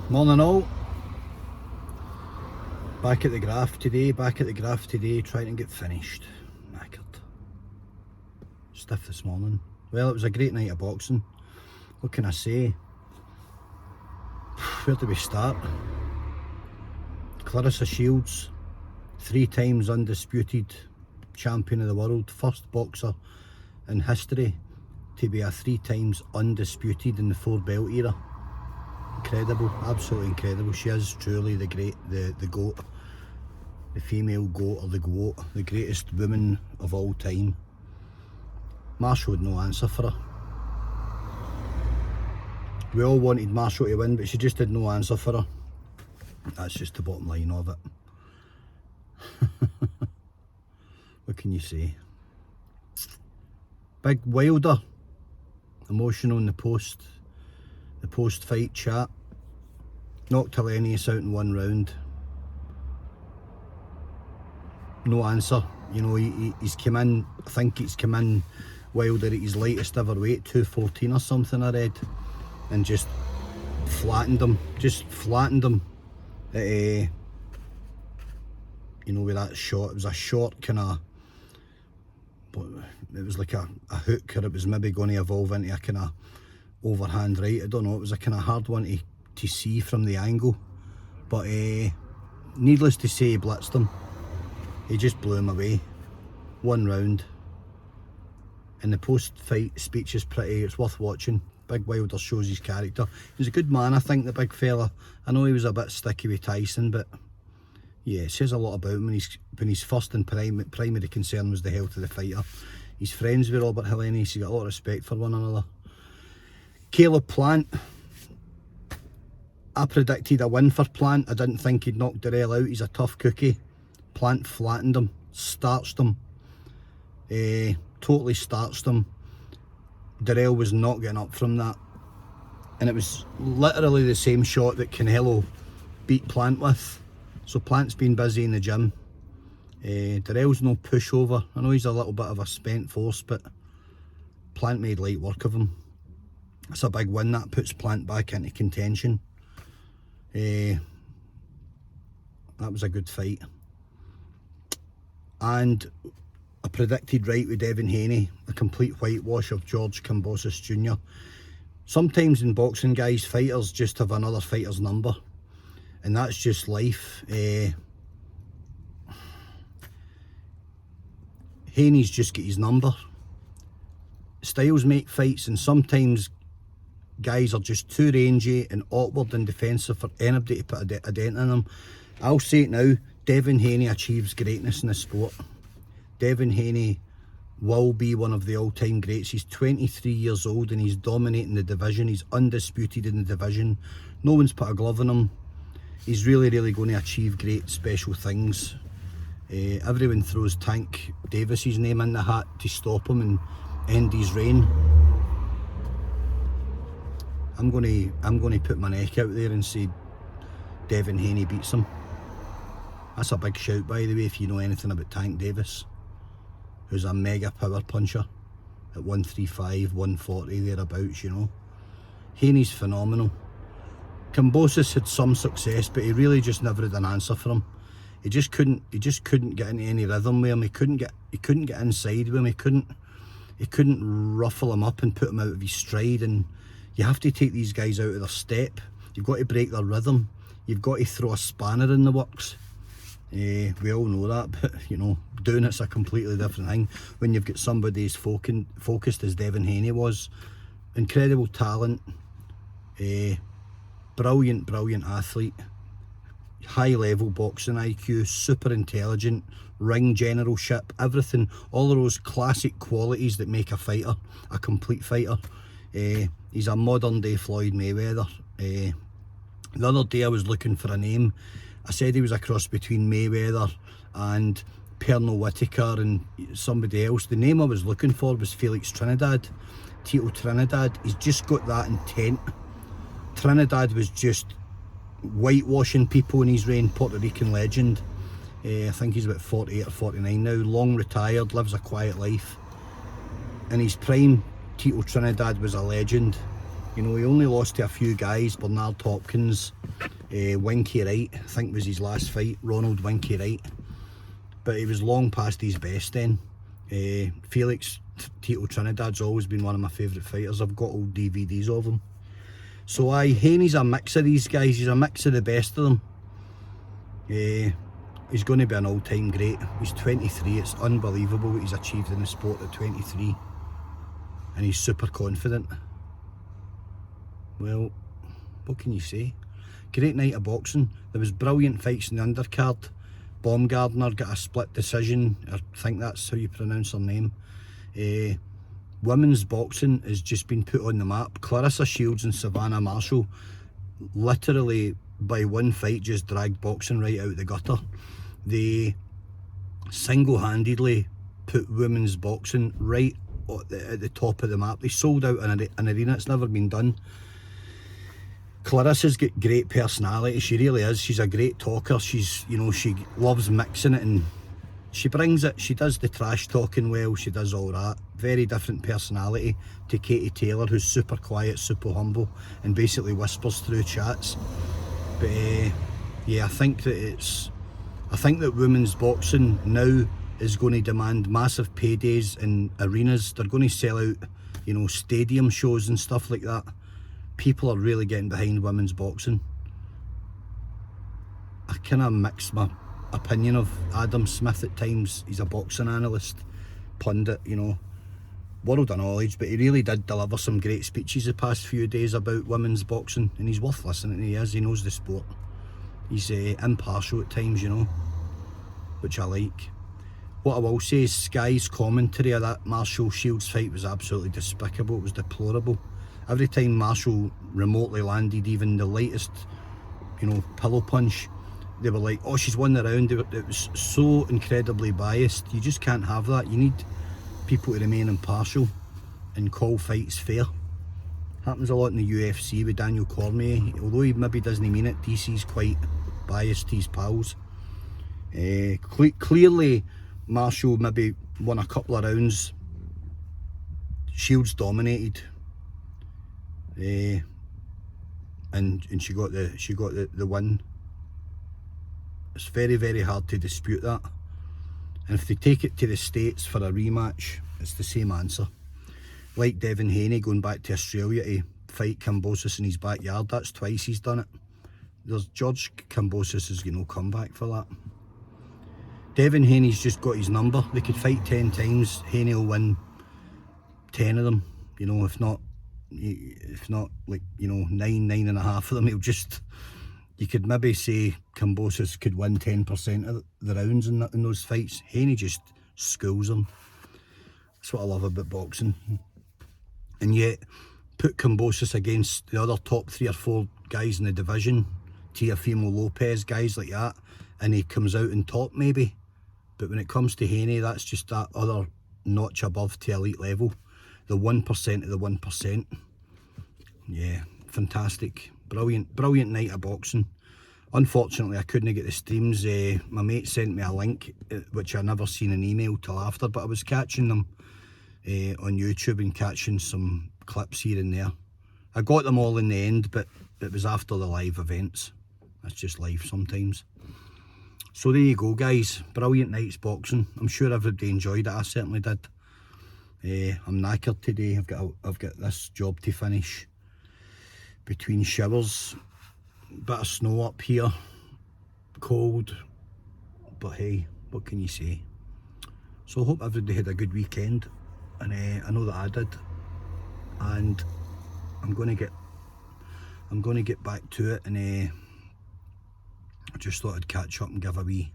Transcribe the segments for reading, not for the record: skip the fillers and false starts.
Morning all. Back at the graph today, trying to get finished. Knackered. Stiff this morning. Well, it was a great night of boxing. What can I say? Where do we start? Sheilds, 3 times undisputed champion of the world, first boxer in history to be a 3 times undisputed in the 4-belt era. Incredible, absolutely incredible. She is truly the GOAT, the female GOAT, or the GOAT, the greatest woman of all time. Marshall had no answer for her. We all wanted Marshall to win, but she just had no answer for her. That's just the bottom line of it. What can you say? Big Wilder, emotional in the post-fight chat. Knocked Hellenius out in 1 round. No answer. You know, he's come in, I think he's come in Wilder at his lightest ever weight, 214 or something I read, and just flattened him. You know, with that shot. It was a short kind of, it was like a hook, or it was maybe going to evolve into a kind of overhand right. I don't know, it was a kind of hard one to see from the angle, but needless to say, he blitzed him. He just blew him away. 1 round. And the post-fight speech is pretty, it's worth watching. Big Wilder shows his character. He's a good man, I think, the big fella. I know he was a bit sticky with Tyson, but yeah, it says a lot about him when his first and primary concern was the health of the fighter. He's friends with Robert Hellenius, he got a lot of respect for one another. Caleb Plant, I predicted a win for Plant. I didn't think he'd knock Darrell out. He's a tough cookie. Plant flattened him, starched him, totally starched him. Darrell was not getting up from that, and it was literally the same shot that Canelo beat Plant with. So Plant's been busy in the gym. Darrell's no pushover. I know he's a little bit of a spent force, but Plant made light work of him. That's a big win. That puts Plant back into contention. That was a good fight. And I predicted right with Devin Haney, a complete whitewash of George Kambosos Jr. Sometimes in boxing, guys, fighters just have another fighter's number, and that's just life. Haney's just got his number. Styles make fights, and sometimes guys are just too rangy and awkward and defensive for anybody to put a dent in them. I'll say it now, Devin Haney achieves greatness in the sport. Devin Haney will be one of the all-time greats. He's 23 years old and he's dominating the division. He's undisputed in the division. No one's put a glove on him. He's really going to achieve great special things. Everyone throws Tank Davis's name in the hat to stop him and end his reign. I'm going to put my neck out there and say Devin Haney beats him. That's a big shout, by the way, if you know anything about Tank Davis, who's a mega power puncher at 135, 140, thereabouts, you know. Haney's phenomenal. Kambosos had some success, but he really just never had an answer for him. He just couldn't get into any rhythm with him. He couldn't get inside with him. He couldn't ruffle him up and put him out of his stride. And you have to take these guys out of their step. You've got to break their rhythm. You've got to throw a spanner in the works. We all know that, but you know, doing it's a completely different thing when you've got somebody as focused as Devin Haney was. Incredible talent, brilliant athlete, high level boxing IQ, super intelligent, ring generalship, everything, all of those classic qualities that make a fighter, a complete fighter. He's a modern day Floyd Mayweather. The other day I was looking for a name. I said he was a cross between Mayweather and Pernell Whitaker and somebody else. The name I was looking for was Felix Trinidad, Tito Trinidad. He's just got that intent. Trinidad was just whitewashing people in his reign, Puerto Rican legend. I think he's about 48 or 49 now, long retired, lives a quiet life. In his prime, Tito Trinidad was a legend. You know, he only lost to a few guys, Bernard Hopkins, Winky Wright, I think was his last fight, Ronald Winky Wright. But he was long past his best then. Felix Tito Trinidad's always been one of my favourite fighters. I've got old DVDs of him. So Haney's a mix of these guys, he's a mix of the best of them. He's going to be an all-time great. He's 23, it's unbelievable what he's achieved in the sport at 23. And he's super confident. Well, what can you say? Great night of boxing. There was brilliant fights in the undercard. Baumgardner got a split decision, I think that's how you pronounce her name. Women's boxing has just been put on the map. Clarissa Shields and Savannah Marshall literally by one fight just dragged boxing right out the gutter. They single-handedly put women's boxing right at the top of the map. They sold out an arena, it's never been done. Clarissa's got great personality, she really is. She's a great talker. She's, you know, she loves mixing it and she brings it. She does the trash talking well, she does all that. Very different personality to Katie Taylor, who's super quiet, super humble, and basically whispers through chats. But yeah, I think that women's boxing now is going to demand massive paydays in arenas. They're going to sell out, you know, stadium shows and stuff like that. People are really getting behind women's boxing. I kind of mix my opinion of Adam Smith at times. He's a boxing analyst, pundit, you know, world of knowledge, but he really did deliver some great speeches the past few days about women's boxing, and he's worth listening to. He knows the sport. He's impartial at times, you know, which I like. What I will say is Sky's commentary of that Marshall Shields fight was absolutely despicable. It was deplorable. Every time Marshall remotely landed even the lightest, you know, pillow punch, they were like, oh, she's won the round. It was so incredibly biased. You just can't have that. You need people to remain impartial and call fights fair. Happens a lot in the UFC with Daniel Cormier. Although he maybe doesn't mean it, DC's quite biased to his pals. Clearly, Marshall maybe won a couple of rounds. Shields dominated. And she got the win. It's very, very hard to dispute that. And if they take it to the States for a rematch, it's the same answer. Like Devin Haney going back to Australia to fight Kambosos in his backyard, that's twice he's done it. There's George Kambosos has got no comeback for that. Devin Haney's just got his number. They could fight 10 times, Haney will win 10 of them, you know, if not like, you know, 9.5 of them. He'll just, you could maybe say Kambosos could win 10% of the rounds in those fights. Haney just schools him. That's what I love about boxing. And yet, put Kambosos against the other top 3 or 4 guys in the division, Teofimo Lopez, guys like that, and he comes out on top maybe. But when it comes to Haney, that's just that other notch above to elite level. The 1% of the 1%. Yeah, fantastic. Brilliant night of boxing. Unfortunately, I couldn't get the streams. My mate sent me a link, which I never seen an email till after, but I was catching them on YouTube and catching some clips here and there. I got them all in the end, but it was after the live events. That's just life sometimes. So there you go, guys. Brilliant night's boxing. I'm sure everybody enjoyed it. I certainly did. I'm knackered today. I've got this job to finish between showers. Bit of snow up here. Cold. But hey, what can you say? So I hope everybody had a good weekend. And I know that I did. And I'm gonna get back to it, and I just thought I'd catch up and give a wee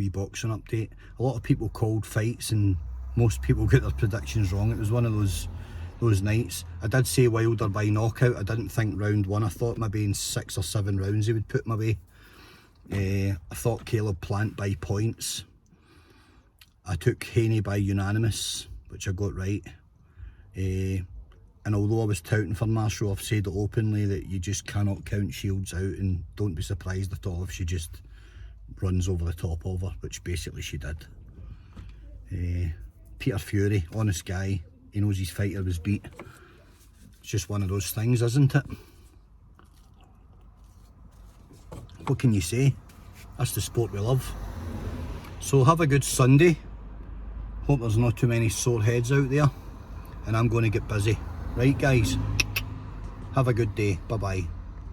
boxing update. A lot of people called fights and most people got their predictions wrong. It was one of those nights. I did say Wilder by knockout. I didn't think round 1. I thought maybe in 6 or 7 rounds he would put my way. I thought Caleb Plant by points. I took Haney by unanimous, which I got right. And although I was touting for Marshall, I've said it openly that you just cannot count Shields out, and don't be surprised at all if she just runs over the top of her, which basically she did. Peter Fury, honest guy, he knows his fighter was beat. just one of those things, isn't it? What can you say? That's the sport we love. So have a good Sunday. Hope there's not too many sore heads out there. And I'm going to get busy. Right guys? Have a good day. Bye bye.